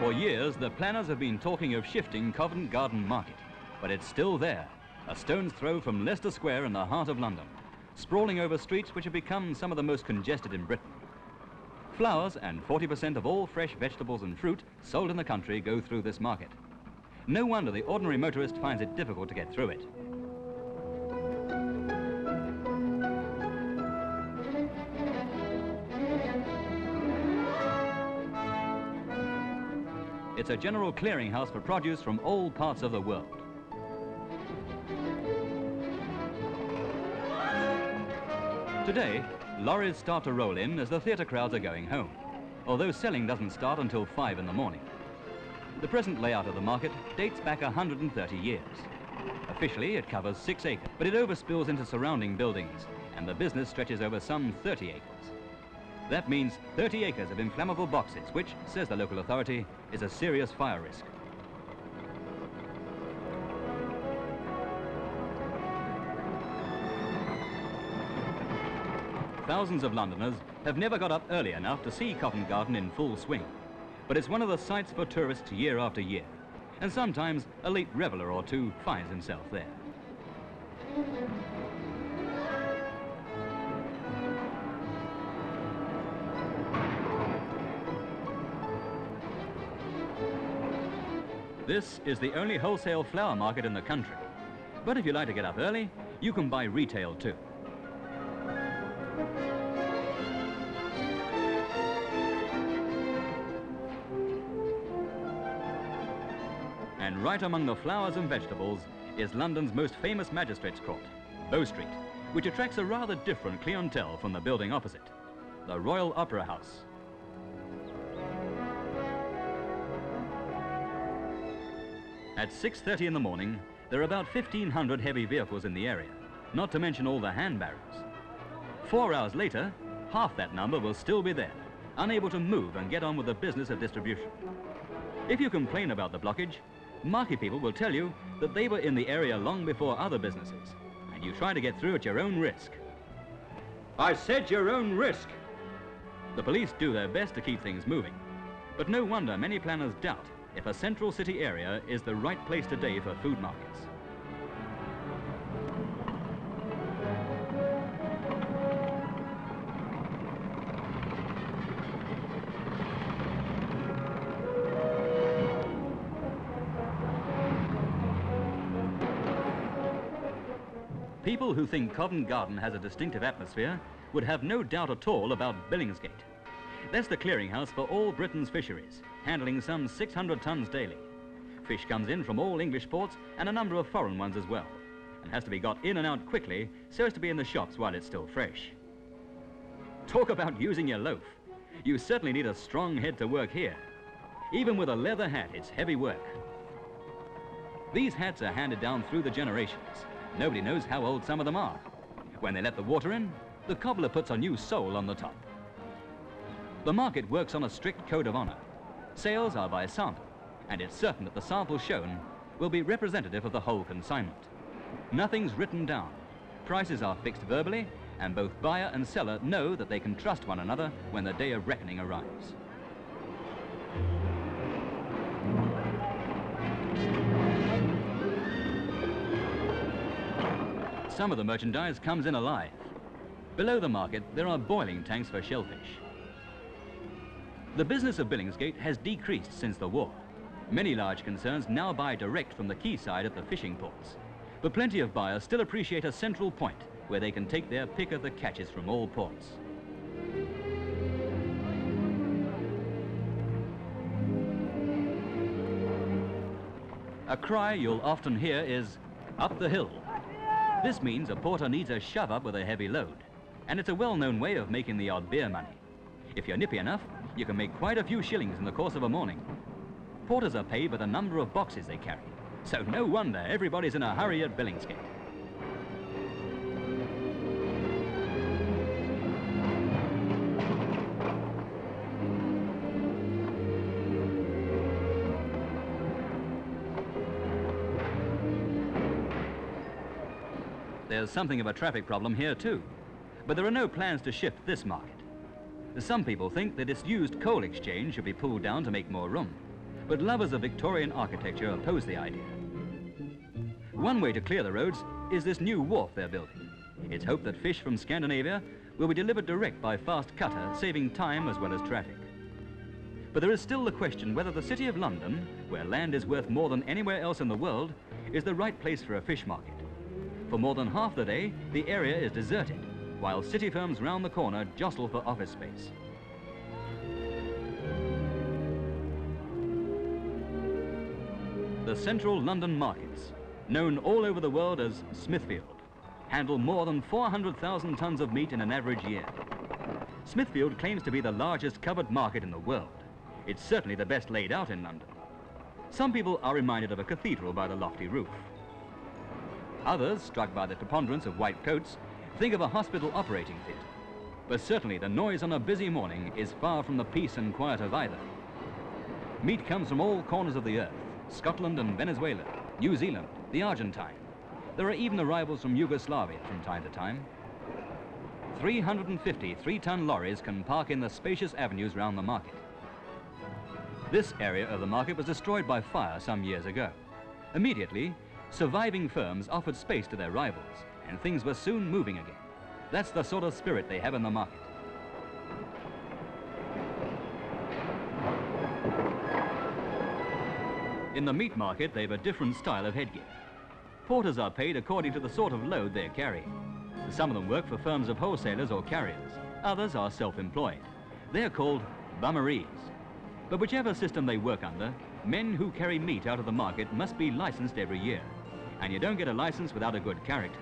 For years, the planners have been talking of shifting Covent Garden Market, but it's still there, a stone's throw from Leicester Square in the heart of London, sprawling over streets which have become some of the most congested in Britain. Flowers and 40% of all fresh vegetables and fruit sold in the country go through this market. No wonder the ordinary motorist finds it difficult to get through it. It's a general clearinghouse for produce from all parts of the world. Today, lorries start to roll in as the theatre crowds are going home, although selling doesn't start until 5 in the morning. The present layout of the market dates back 130 years. Officially, it covers 6 acres, but it overspills into surrounding buildings, and the business stretches over some 30 acres. That means 30 acres of inflammable boxes, which, says the local authority, is a serious fire risk. Thousands of Londoners have never got up early enough to see Covent Garden in full swing, but it's one of the sights for tourists year after year, and sometimes a late reveller or two finds himself there. This is the only wholesale flower market in the country. But if you like to get up early, you can buy retail too. And right among the flowers and vegetables is London's most famous magistrates' court, Bow Street, which attracts a rather different clientele from the building opposite, the Royal Opera House. At 6:30 in the morning, there are about 1,500 heavy vehicles in the area, not to mention all the hand barrows. 4 hours later, half that number will still be there, unable to move and get on with the business of distribution. If you complain about the blockage, market people will tell you that they were in the area long before other businesses, and you try to get through at your own risk. I said your own risk! The police do their best to keep things moving, but no wonder many planners doubt if a central city area is the right place today for food markets. People who think Covent Garden has a distinctive atmosphere would have no doubt at all about Billingsgate. That's the clearinghouse for all Britain's fisheries, handling some 600 tons daily. Fish comes in from all English ports and a number of foreign ones as well, and has to be got in and out quickly so as to be in the shops while it's still fresh. Talk about using your loaf. You certainly need a strong head to work here. Even with a leather hat, it's heavy work. These hats are handed down through the generations. Nobody knows how old some of them are. When they let the water in, the cobbler puts a new sole on the top. The market works on a strict code of honor. Sales are by sample, and it's certain that the sample shown will be representative of the whole consignment. Nothing's written down. Prices are fixed verbally, and both buyer and seller know that they can trust one another when the day of reckoning arrives. Some of the merchandise comes in alive. Below the market, there are boiling tanks for shellfish. The business of Billingsgate has decreased since the war. Many large concerns now buy direct from the quayside at the fishing ports. But plenty of buyers still appreciate a central point where they can take their pick of the catches from all ports. A cry you'll often hear is, "Up the hill." This means a porter needs a shove up with a heavy load, and it's a well-known way of making the odd beer money. If you're nippy enough, you can make quite a few shillings in the course of a morning. Porters are paid by the number of boxes they carry, so no wonder everybody's in a hurry at Billingsgate. There's something of a traffic problem here too, but there are no plans to shift this market. Some people think that its used coal exchange should be pulled down to make more room, but lovers of Victorian architecture oppose the idea. One way to clear the roads is this new wharf they're building. It's hoped that fish from Scandinavia will be delivered direct by fast cutter, saving time as well as traffic. But there is still the question whether the City of London, where land is worth more than anywhere else in the world, is the right place for a fish market. For more than half the day, the area is deserted, while city firms round the corner jostle for office space. The central London markets, known all over the world as Smithfield, handle more than 400,000 tons of meat in an average year. Smithfield claims to be the largest covered market in the world. It's certainly the best laid out in London. Some people are reminded of a cathedral by the lofty roof. Others, struck by the preponderance of white coats, think of a hospital operating theatre. But certainly the noise on a busy morning is far from the peace and quiet of either. Meat comes from all corners of the earth: Scotland and Venezuela, New Zealand, the Argentine. There are even arrivals from Yugoslavia from time to time. 350 3-ton lorries can park in the spacious avenues round the market. This area of the market was destroyed by fire some years ago. Immediately, surviving firms offered space to their rivals, and things were soon moving again. That's the sort of spirit they have in the market. In the meat market, they've a different style of headgear. Porters are paid according to the sort of load they're carrying. Some of them work for firms of wholesalers or carriers. Others are self-employed. They're called bummeries. But whichever system they work under, men who carry meat out of the market must be licensed every year. And you don't get a license without a good character.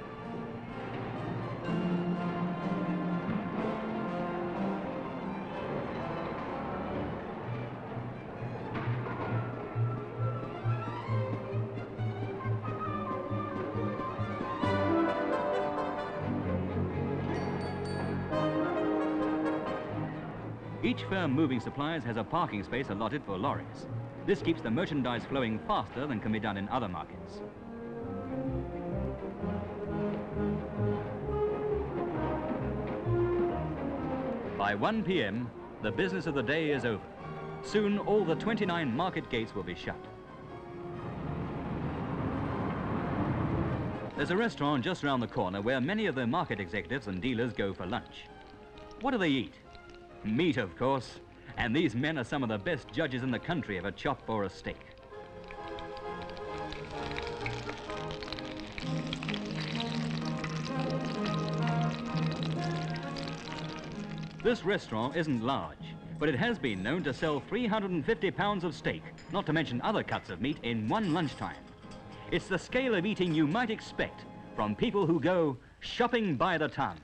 Each firm moving supplies has a parking space allotted for lorries. This keeps the merchandise flowing faster than can be done in other markets. By 1 p.m, the business of the day is over. Soon, all the 29 market gates will be shut. There's a restaurant just round the corner where many of the market executives and dealers go for lunch. What do they eat? Meat, of course. And these men are some of the best judges in the country of a chop or a steak. This restaurant isn't large, but it has been known to sell 350 pounds of steak, not to mention other cuts of meat, in one lunchtime. It's the scale of eating you might expect from people who go shopping by the ton.